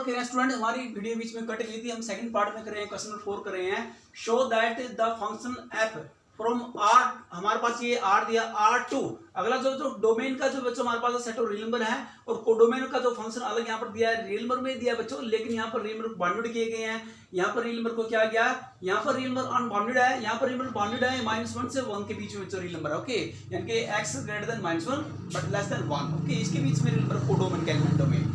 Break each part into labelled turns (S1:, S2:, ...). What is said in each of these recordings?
S1: Work कर रहे हैं स्टूडेंट, हमारी वीडियो बीच में कट गई थी, हम सेकंड पार्ट में कर रहे हैं, क्वेश्चन नंबर 4 कर रहे हैं। Show that the function f from R, हमारे पास ये आर दिया R2, अगला जो डोमेन का जो बच्चों हमारे पास सेट ऑफ रियल नंबर है और कोडोमेन का जो फंक्शन अलग यहाँ पर दिया है, रियल नंबर में दिया है बच्चों, लेकिन यहाँ पर रियल नंबर बाउंडेड किए गए हैं। यहाँ पर रियल नंबर को क्या गया, यहाँ पर रियल नंबर अनबाउंडेड है, यहाँ पर रियल नंबर बाउंडेड है -1 से 1 के बीच में बच्चों रियल नंबर है। ओके, यानी कि x greater than -1 but less than 1। Okay, इसके बीच में रियल नंबर कोडोमेन का element domain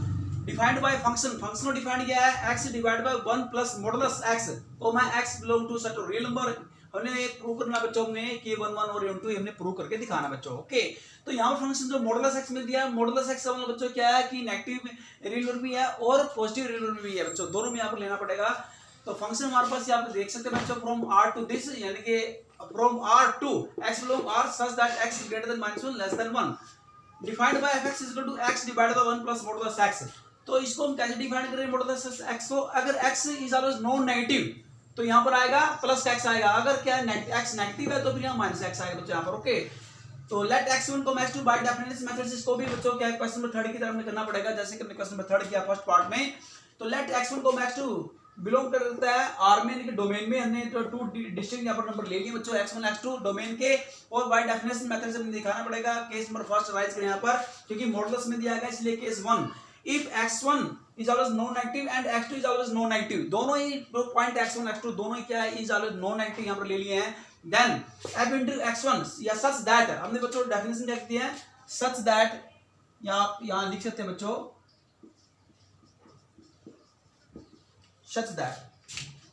S1: defined by function, function को डिफाइंड किया है x divide by 1 plus modulus x, तो मैं x belong to set of real number, हमने प्रूव करना बच्चों, हमने कि 1 1 और 2 हमने प्रूव करके दिखाना बच्चों। ओके, तो यहाँ पर फंक्शन जो मॉडुलस x में दिया है, मॉडुलस x का मतलब बच्चों क्या है कि नेगेटिव रियल नंबर भी है और पॉजिटिव रियल नंबर भी है बच्चों, दोनों में यहाँ पर लेना पड़ेगा। तो फंक्शन हमारे पास यहाँ पर देख सकते हैं बच्चों, फ्रॉम r टू दिस, यानी कि from r to x belong r such that x greater than -1 less than 1, defined by fx equal to x divided by 1 plus modulus x। तो इसको हम कैसे डिफाइन करें मॉडुलस x को, अगर x is always non negative तो यहाँ पर आएगा प्लस x आएगा, अगर क्या x नेगेटिव है तो फिर यहाँ माइनस x आएगा बच्चों यहाँ पर। ओके, तो लेट x1 को x2 बाय डेफिनेशन मेथड, इसको भी बच्चों क्या क्वेश्चन नंबर 3 की तरफ में करना पड़ेगा, जैसे कि हमने क्वेश्चन नंबर 3 किया फर्स्ट पार्ट में। तो लेट x1 को x2 बिलोंग करता है R में, यानी डोमेन में, हमने तो 2 डिस्टिंक्ट यहाँ पर नंबर ले लिए बच्चों, x1 x2 डोमेन के, और बाय डेफिनेशन मेथड से हमें दिखाना पड़ेगा। केस नंबर फर्स्ट राइज करें यहाँ पर, क्योंकि मॉडुलस में दिया गया इसलिए case 1, if x1 is always non negative and x2 is always non negative, दोनों ही पॉइंट x1 x2 दोनों ही क्या है, is always non negative यहाँ पर ले लिए हैं। then f into x1 या such that, हमने बच्चों डेफिनेशन क्या दिया है, such that, यहाँ लिख सकते हैं बच्चों such that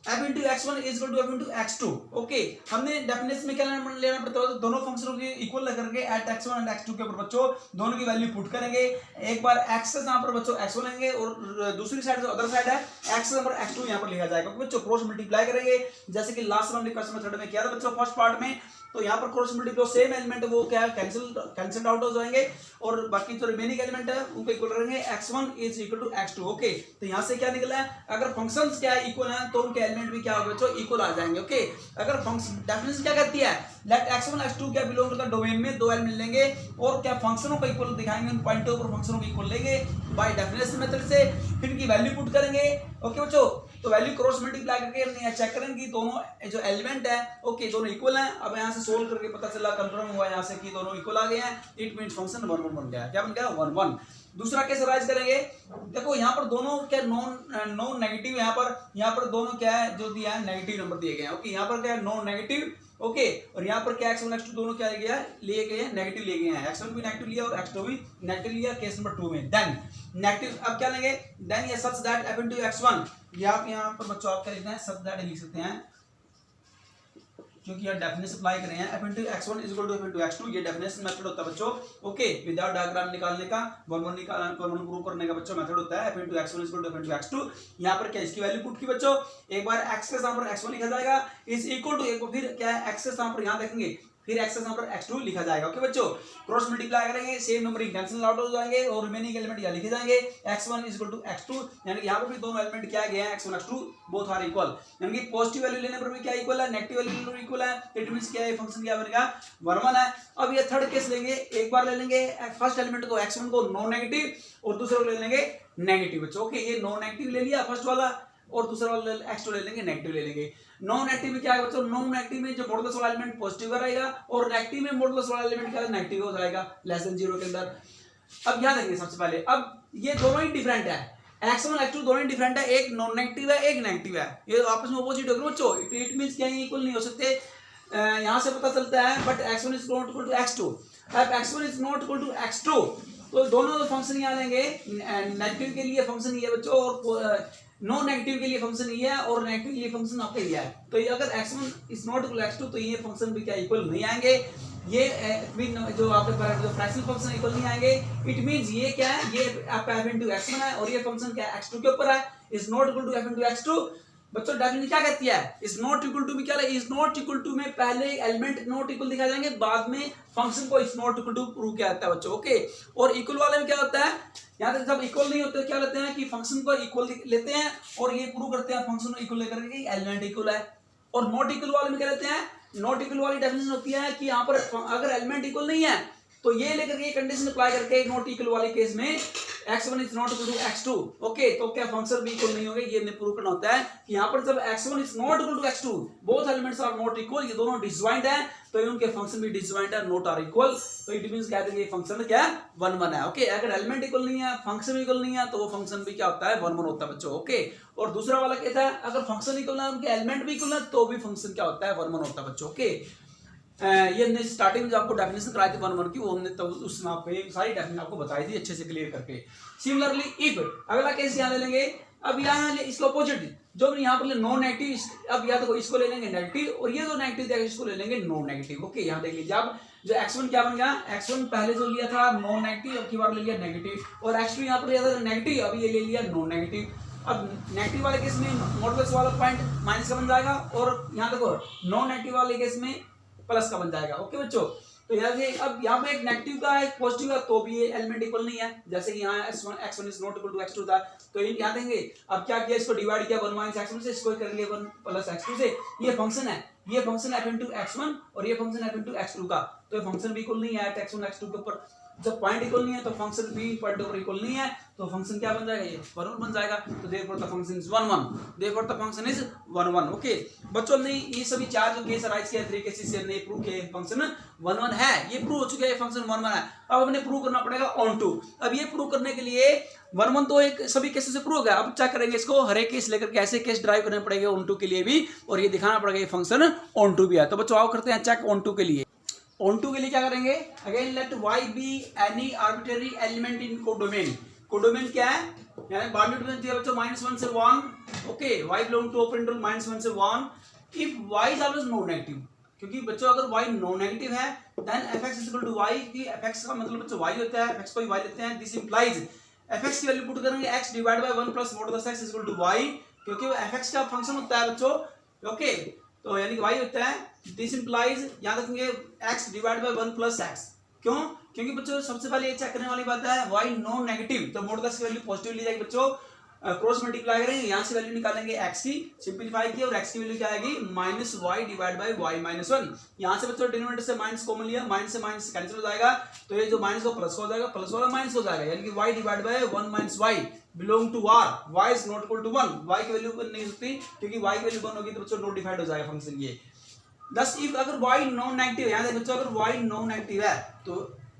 S1: f into x1 is equal to f into x2। Okay, हमने डेफिनेशन में क्या लेना पड़ता है, दोनों फंक्शनों के इक्वल करके एट x1 एंड x2 के ऊपर बच्चों दोनों की वैल्यू पुट करेंगे। एक बार x से यहाँ पर बच्चों x1 लेंगे और दूसरी साइड जो अदर साइड है x से पर x2 यहाँ पर लिखा जाएगा, बच्चों क्रॉस मल्टीप्लाई करेंगे, जैसे कि लास्ट में हमने क्वेश्चन मेथड में किया था बच्चों फर्स्ट पार्ट में। तो यहाँ पर क्रॉस मल्टीप्लाई सेम एलिमेंट वो क्या है कैंसिल आउट हो जाएंगे और बाकी जो रिमेनिंग एलिमेंट है उनको इक्वल करेंगे, x1 is equal to x2। Okay, तो यहाँ से क्या निकला है, अगर फंक्शंस क्या इक्वल है तो उनके एलिमेंट भी क्या होगा बच्चों, इक्वल आ जाएंगे। ओके, अगर फंक्शन डेफिनेशन क्या कहती है, लेट x1 x2 क्या बिलोंग करता है डोमेन में, दो एलिमेंट लेंगे और क्या फंक्शनों को इक्वल दिखाएंगे, उन पॉइंटों पर फंक्शनों को इक्वल लेंगे बाय डेफिनेशन मेथड से, फिर इनकी वैल्यू पुट करेंगे। ओके बच्चों, तो वैल्यू क्रॉस मल्टीप्लाई करके हमने चेक करेंगे कि दोनों जो एलिमेंट है ओके दोनों इक्वल हैं। अब यहाँ से सोल्व करके पता चला, कंफर्म हुआ यहाँ से कि दोनों इक्वल आ गए हैं, इट मींस फंक्शन 1 1 बन गया। क्या बन गया, 1 1। दूसरा केस राइज करेंगे, देखो यहाँ पर दोनों क्या नॉन नेगेटिव, यहाँ पर दोनों क्या है जो दिया है नेगेटिव नंबर दिए गए हैं। ओके, यहाँ पर क्या है नॉन नेगेटिव, ओके, और यहाँ पर क्या x1 x2 दोनों क्या लिए गए हैं नेगेटिव लिए गए हैं, x1 भी नेगेटिव लिया और x2 भी नेगेटिव लिया केस नंबर 2 में। देन नेगेटिव अब क्या लेंगे, देन ये such that f into x1, ये आप यहाँ पर बच्चों आप क्या लिखना है, सच दैट लिख सकते हैं क्योंकि यहाँ डेफिनेशन अप्लाई कर रहे हैं, f into x1 is equal to f into x2, ये डेफिनेशन मेथड होता है बच्चों। ओके, विदाउट डायग्राम निकालने का 1 1 प्रूव करने का बच्चों मेथड होता है, f into x1 is equal to f into x2। यहाँ पर क्या इसकी वैल्यू पुट की बच्चों, एक बार x के स्थान पर x1 लिखा जाएगा इज इक्वल टू, एक फिर क्या है x के स्थान पर यहाँ देखेंगे फिर x के स्थान पर x2 लिखा जाएगा। ओके बच्चों, क्रॉस मल्टीप्लाई करेंगे, सेम नंबरिंग कैंसिल आउट हो जाएंगे और रिमेनिंग एलिमेंट यहाँ लिखे जाएंगे, x1 is equal to x2, यानी कि यहाँ पर भी दोनों एलिमेंट क्या गए हैं x1 x2 both are equal, यानी कि पॉजिटिव वैल्यू लेने पर भी क्या इक्वल है, नेगेटिव वैल्यू लेने पर इक्वल है, इट मींस क्या है फंक्शन क्या बनेगा 1 1 है। अब ये थर्ड केस लेंगे, एक बार ले लेंगे फर्स्ट एलिमेंट को x1 को नॉन नेगेटिव और दूसरे को ले लेंगे नेगेटिव बच्चों। ओके, ये नॉन नेगेटिव ले लिया फर्स्ट वाला और दूसरा वाला x2 ले लेंगे नेगेटिव ले लेंगे। नॉन नेगेटिव में क्या है बच्चों, नॉन नेगेटिव में जो मॉडुलस वाला एलिमेंट पॉजिटिव का रहेगा और नेगेटिव में मॉडुलस वाला एलिमेंट क्या नेगेटिव हो जाएगा लेस देन 0 के अंदर। अब यहाँ देखेंगे सबसे पहले, अब ये दोनों ही डिफरेंट है, x1 x2 दोनों ही डिफरेंट है, एक नॉन नेगेटिव है एक नेगेटिव है, ये आपस में अपोजिट होगा बच्चों, इट मींस क्या इक्वल नहीं हो सकते, यहाँ से पता चलता है। But x1 is not equal to x2, अब x1 is not equal to x2 तो दोनों फंक्शन यहाँ लेंगे, नेगेटिव के लिए फंक्शन ये बच्चों और नॉन नेगेटिव के लिए फंक्शन ये है और नेगेटिव के लिए फंक्शन आपका ये है। तो ये अगर x1 is not equal x2 तो ये फंक्शन भी क्या इक्वल नहीं आएंगे, ये जो आपके जो फ्रैक्शनल फंक्शन इक्वल नहीं आएंगे। इट मींस ये क्या है, ये आपका f into x1 है और ये फंक्शन क्या है x2 के ऊपर है, is not equal to f into x2। बच्चों डेफिनेशन क्या कहती है, इज नॉट इक्वल टू में क्या है, इज नॉट इक्वल टू में पहले एलिमेंट नॉट इक्वल दिखाए जाएंगे, बाद में फंक्शन को is not equal to prove किया जाता है बच्चों। ओके, और इक्वल वाले में क्या होता है, यहाँ तक जब इक्वल नहीं होते क्या लेते हैं कि फंक्शन को इक्वल लेते हैं और ये प्रूव करते हैं फंक्शन को इक्वल लेकर के एलिमेंट इक्वल है। और नॉट इक्वल वाले में क्या लेते हैं, नॉट इक्वल वाली डेफिनेशन होती है कि यहाँ पर अगर एलिमेंट इक्वल नहीं है तो ये लेकर के कंडीशन अप्लाई करके नॉट इक्वल वाले केस में x1 is not equal to x2, okay, तो क्या फंक्शन भी इक्वल नहीं होंगे, ये हमें प्रूव करना होता है कि यहाँ पर जब x1 is not equal to x2, both elements are not equal, ये दोनों डिसजॉइंट है, तो उनके फंक्शन भी डिसजॉइंट है, नॉट आर इक्वल, तो इट मींस कह देंगे फंक्शन क्या है 1 1 है, ओके। अगर एलिमेंट इक्वल नहीं है, फंक्शन इक्वल नहीं है, तो वो फंक्शन भी क्या होता है 1 1 होता है बच्चों, ओके। और दूसरा वाला कहता है अगर फंक्शन इक्वल है, उनके एलिमेंट भी इक्वल है, तो भी फंक्शन क्या होता है 1 1 होता है बच्चों, ओके। ये हमने स्टार्टिंग में जो आपको डेफिनेशन कराई थी 1 1 की, वो हमने तो उसमें आपको ये सारी डेफिनेशन आपको बताई थी अच्छे से क्लियर करके। सिमिलरली इफ, अगला केस यहाँ ले लेंगे, अब यहाँ इसका अपोजिट, जो यहाँ पर नॉन नेगेटिव, अब या तो इसको ले लेंगे नेगेटिव, और ये जो नेगेटिव देगा इसको ले लेंगे नॉन नेगेटिव, ओके। यहाँ देख लीजिए आप, जो x1 क्या बन गया, x1 पहले जो लिया था नॉन नेगेटिव, अब की बार ले लिया नेगेटिव, और x2 यहाँ पर लिया था नेगेटिव, अब ये ले लिया नॉन नेगेटिव। अब नेगेटिव वाले केस में मॉडुलस वाला पॉइंट माइनस का बन जाएगा, और यहाँ देखो नॉन नेगेटिव वाले केस में प्लस का बन जाएगा, ओके बच्चों। तो अब यहाँ पे एक नेगेटिव का एक पॉजिटिव का, तो भी ये एलिमेंट इक्वल नहीं है, जैसे कि यहाँ x1 is not equal to x2 था, तो यहाँ देंगे अब क्या किया, इसको डिवाइड किया 1 माइनस x1 से, इसको करेंगे 1 प्लस x2 से, ये फंक्शन है, ये फंक्शन f इनटू x1 और ये फंक्शन f इनटू x2 का, तो ये फंक्शन भी इक्वल नहीं है x1 x2 के ऊपर, जब पॉइंट इक्वल नहीं है तो फंक्शन भी पॉइंट ऊपर इक्वल नहीं है, तो फंक्शन क्या बन जाएगा, ये 1 1 बन जाएगा, तो therefore the function is 1 1, therefore the function is 1 1, okay बच्चों। हमने ये सभी चार जो केस अराइज किए तरीके से हमने प्रूव किया फंक्शन 1 1 है, ये प्रूव हो चुका है फंक्शन 1 1 है। अब हमने प्रूव करना पड़ेगा ऑन टू। अब ये प्रूव करने के लिए 1 1 तो एक सभी केसेस से प्रूव हो गया, अब चेक करेंगे इसको हर एक केस लेकर के ऐसे केस ड्राइव करने पड़ेंगे ऑन टू के लिए भी, और ये दिखाना पड़ेगा ये फंक्शन ऑन टू भी है। तो बच्चों आओ करते हैं चेक ऑन टू के लिए। ऑन टू के लिए क्या करेंगे, again let y be any arbitrary element in codomain. Codomain क्या है, यानी बाउंडेड डोमेन दिया बच्चों -1 से 1, okay, y belong to open interval -1 से 1 if y is always non negative, क्योंकि बच्चों अगर y नॉन नेगेटिव है then fx is equal to y, की fx का मतलब बच्चों y होता है, fx को y लेते हैं, दिस इंप्लाइज fx की वैल्यू पुट करेंगे x divide by 1 plus modulus x is equal to y, क्योंकि वो fx का फंक्शन होता है बच्चों, ओके, तो यानी कि y होता है, दिस इंप्लाइज याद रखेंगे x divide by 1 plus x, क्यों, क्योंकि बच्चों सबसे पहले ये चेक करने वाली बात है y नॉन नेगेटिव, तो मॉडुलस की वैल्यू पॉजिटिव ली जाएगी बच्चों, क्रॉस मल्टीप्लाई करेंगे, यहाँ से वैल्यू निकालेंगे x की, सिंपलीफाई की, और x की वैल्यू क्या आएगी -y divide bye y minus 1। यहाँ से बच्चों डिनोमिनेटर से माइनस कॉमन लिया, माइनस से माइनस कैंसिल हो जाएगा, तो ये जो माइनस हो प्लस हो जाएगा, प्लस वाला माइनस हो जाएगा, यानी कि y divide by 1 minus y belong to r, y is not equal to 1, y की वैल्यू नहीं हो सकती, क्योंकि y की वैल्यू 1 होगी तो बच्चों नॉट डिफाइंड हो जाएगा फंक्शन ये। दस इफ अगर y नॉन नेगेटिव, यहाँ देखो बच्चों अगर y नॉन नेगेटिव है तो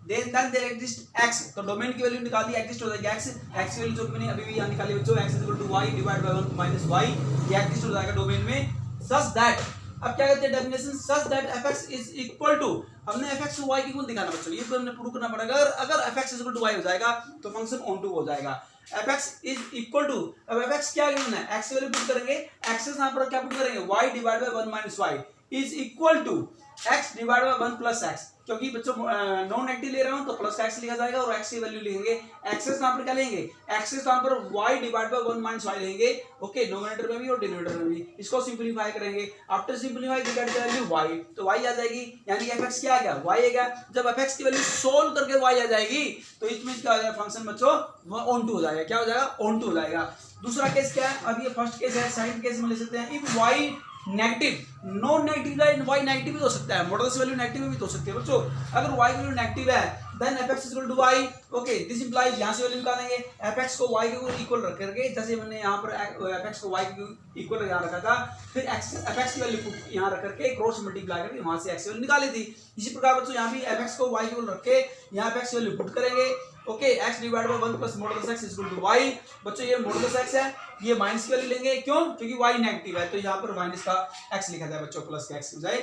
S1: देन देयर एग्जिस्ट x, तो डोमेन की वैल्यू निकाल दी, एग्जिस्ट हो जाएगा x की वैल्यू जो मैंने अभी भी यहाँ निकाली बच्चों, x equal to y divide by 1 minus y, ये एग्जिस्ट हो जाएगा डोमेन में, सच दैट, अब क्या कहते हैं definition, such that fx is equal to, हमने fx को y की इक्वल दिखाना बच्चों, ये तो हमने प्रूव करना पड़ेगा, अगर fx is equal to y हो जाएगा तो फंक्शन ऑन टू हो जाएगा, fx इज इक्वल टू, अब fx क्या गिवन है, x की वैल्यू पुट करेंगे, x यहाँ पर क्या पुट करेंगे, y divide by 1 minus y is equal to x divide by 1 plus x, क्योंकि बच्चों नॉन नेगेटिव ले रहा हूं तो प्लस का x लिखा जाएगा, और x की वैल्यू लिखेंगे, x यहाँ पर क्या लेंगे, x यहाँ पर y divide by 1 minus y लेंगे, ओके, नोमिनेटर में भी और डिनोमिनेटर में भी, इसको सिंपलीफाई करेंगे, after simplify we get the value y, तो y आ जाएगी, यानी कि fx क्या आ गया, y आ गया, जब fx की वैल्यू सोल्व करके y आ जाएगी तो इसमें क्या हो जाएगा फंक्शन बच्चों ऑन टू हो जाएगा, क्या हो जाएगा ऑन टू हो जाएगा। दूसरा केस क्या है, अब ये फर्स्ट केस है, सेकंड केस में ले सकते हैं, if y negative, non negative है, y नेगेटिव भी हो सकता है, मॉडुलस वैल्यू नेगेटिव भी हो सकती है बच्चों, अगर y वैल्यू नेगेटिव है then fx equal to y, okay, this implies यहाँ से वैल्यू निकालेंगे, fx को y के इक्वल रख करके, जैसे मैंने यहाँ पर fx को y के इक्वल यहाँ रखा था, फिर fx की वैल्यू यहाँ रख करके क्रॉस मल्टीप्लाई करके वहां से x की वैल्यू निकाली थी, इसी प्रकार बच्चों यहाँ भी fx को y के इक्वल रख के यहाँ fx की वैल्यू पुट करेंगे, okay, x divide by 1 plus modulus x equal to y, बच्चों ये मॉडुलस x है, ये माइनस की वैल्यू लेंगे, क्यों, क्योंकि y नेगेटिव है, तो यहाँ पर माइनस का x लिखा था बच्चों, प्लस का x हो जाए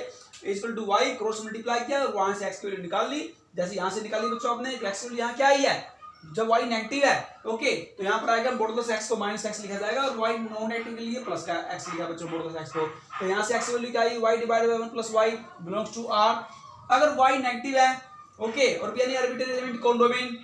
S1: equal to y, cross multiply किया और वहां से x की वैल्यू निकाल ली, जैसे यहाँ से निकाली बच्चों आपने, x की वैल्यू यहाँ क्या आई है, जब y नेगेटिव है, ओके, तो यहाँ पर आएगा मॉडुलस x को माइनस x लिखा जाएगा, और y नॉन नेगेटिव के लिए प्लस का x लिखा बच्चों मॉडुलस x को, तो यहाँ से x की वैल्यू क्या आई, y divide by 1 plus y belongs to r, अगर y नेगेटिव है, ओके, और भी any arbitrary element codomain,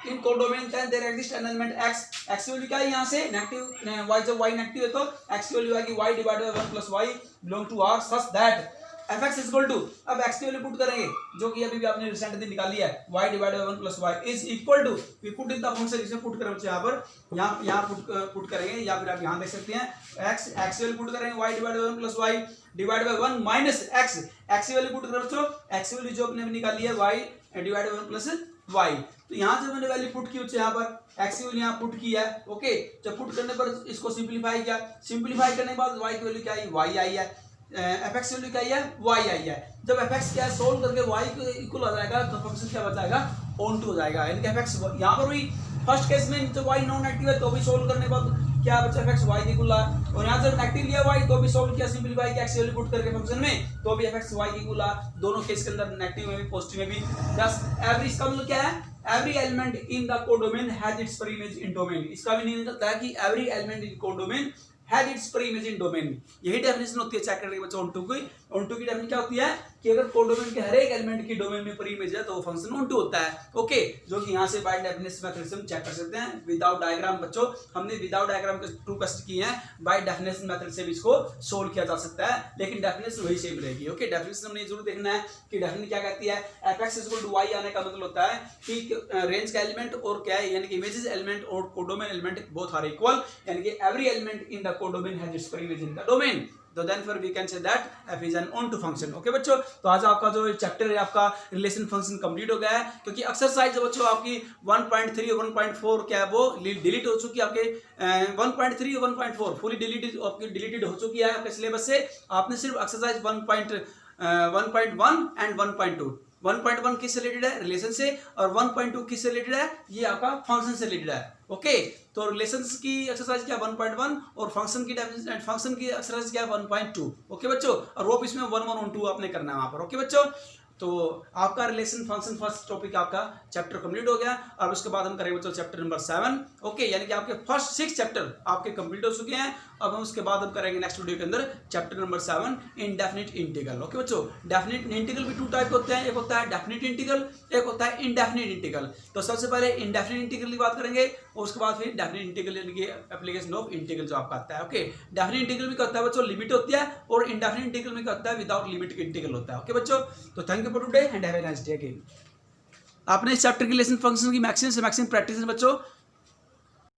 S1: in codomain then there exist an element x, x की वैल्यू क्या है यहाँ से नेगेटिव, y जब y नेगेटिव है तो x की वैल्यू आएगी y divide by 1 plus y belong to r, such that fx is equal to, अब x की वैल्यू पुट करेंगे जो कि अभी भी आपने रिसेंटली निकाली है, y divide by 1 plus y is equal to, we put in the function, इसे पुट करें बच्चे यहाँ पर, यहाँ पुट करेंगे, या फिर आप यहाँ देख सकते हैं x की वैल्यू पुट करेंगे y divide by 1 plus y divide by 1 minus x की वैल्यू पुट करें बच्चों, x की वैल्यू जो आपने निकाली है y divide by 1 plus y, तो यहाँ से मैंने वैल्यू पुट की बच्चे यहाँ पर एक्स की वैल्यू यहाँ पुट की है। ओके, जब पुट करने पर इसको सिंप्लीफाई किया, सिंप्लीफाई करने के बाद वाई की वैल्यू क्या आई, वाई आई है, एफ एक्स वैल्यू क्या आई है, वाई आई है। जब एफ एक्स क्या है सोल्व करके वाई को इक्वल हो जाएगा तो फंक्शन क्या बचाएगा, ऑन टू हो जाएगा, यानी कि एफ एक्स यहाँ पर भी फर्स्ट केस में तो वाई नॉन नेगेटिव है तो भी सोल्व करने के बाद क्या बचा, एफ एक्स वाई की इक्वल है, और यहाँ से नेगेटिव लिया वाई तो भी सोल्व किया सिंप्लीफाई किया एक्स वैल्यू पुट करके फंक्शन में तो भी एफ एक्स वाई की इक्वल है, दोनों केस के अंदर नेगेटिव में भी पॉजिटिव में भी। बस एवरी, इसका मतलब क्या है, every element in the codomain has its pre image in domain. इसका भी मीनिंग निकलता है कि every element in codomain has its pre image in domain. यही डेफिनेशन होती है चेक करने के बच्चों ऑन टू की। ऑन टू की डेफिनेशन क्या होती है कि अगर कोडोमेन के हर एक एलिमेंट की डोमेन में प्री इमेज है तो वो फंक्शन ऑन टू होता है। ओके, जो कि यहाँ से बाय डेफिनेशन मेथड से हम चेक कर सकते हैं विदाउट डायग्राम। बच्चों हमने विदाउट डायग्राम के 2 क्वेश्चन किए हैं, बाय डेफिनेशन मेथड से भी इसको सोल्व किया जा सकता है, लेकिन डेफिनेशन वही सेम रहेगी। ओके, डेफिनेशन हमने जरूर देखना है कि डेफिनेशन क्या कहती है, f x equal to y आने का मतलब होता है कि रेंज का एलिमेंट और क्या है, यानी कि इमेजेस एलिमेंट और codomain element both are equal, यानी कि every element in the codomain has its pre image in the domain. तो देन फिर we can say that f is an onto function. Okay बच्चों, तो आज आपका जो चैप्टर है आपका रिलेशन फंक्शन कंप्लीट हो गया है, क्योंकि एक्सरसाइज बच्चों आपकी 1.3 और 1.4 क्या है वो डिलीट हो चुकी है आपके 1.3 और 1.4 फुली डिलीटेड हो चुकी है आपके सिलेबस से। आपने सिर्फ एक्सरसाइज 1.1 एंड 1.2 1.1 किससे रिलेटेड है, रिलेशन से, और 1.2 किससे रिलेटेड है, ये आपका फंक्शन से रिलेटेड है। ओके, तो रिलेशंस की एक्सरसाइज क्या 1.1 और फंक्शन की एक्सरसाइज क्या 1.2। ओके बच्चों, और वो भी इसमें 1 1 2 आपने करना है वहां पर। ओके बच्चों, तो आपका रिलेशन फंक्शन फर्स्ट टॉपिक आपका चैप्टर कंप्लीट हो गया। अब उसके बाद हम करेंगे बच्चों चैप्टर नंबर 7। ओके, यानी कि आपके फर्स्ट 6 चैप्टर आपके कंप्लीट हो चुके हैं। अब हम उसके बाद हम करेंगे नेक्स्ट वीडियो के अंदर chapter number 7 indefinite integral. Okay बच्चों, डेफिनिट इंटीग्रल भी 2 टाइप होते हैं, एक होता है डेफिनिट इंटीग्रल, एक होता है इंडेफिनिट इंटीग्रल। तो सबसे पहले इंडेफिनिट इंटीग्रल की बात करेंगे और उसके बाद फिर डेफिनिट इंटीग्रल यानी कि एप्लीकेशन ऑफ इंटीग्रल जो आपका आता है। ओके, डेफिनिट इंटीग्रल में क्या होता है बच्चों, लिमिट होती है, और इंडेफिनिट इंटीग्रल में क्या होता है, विदाउट लिमिट इंटीग्रल होता है। ओके बच्चों, तो thank you for today and have a nice day again. आपने इस चैप्टर की रिलेशन फंक्शन की मैक्सिमम से मैक्सिमम प्रैक्टिस बच्चों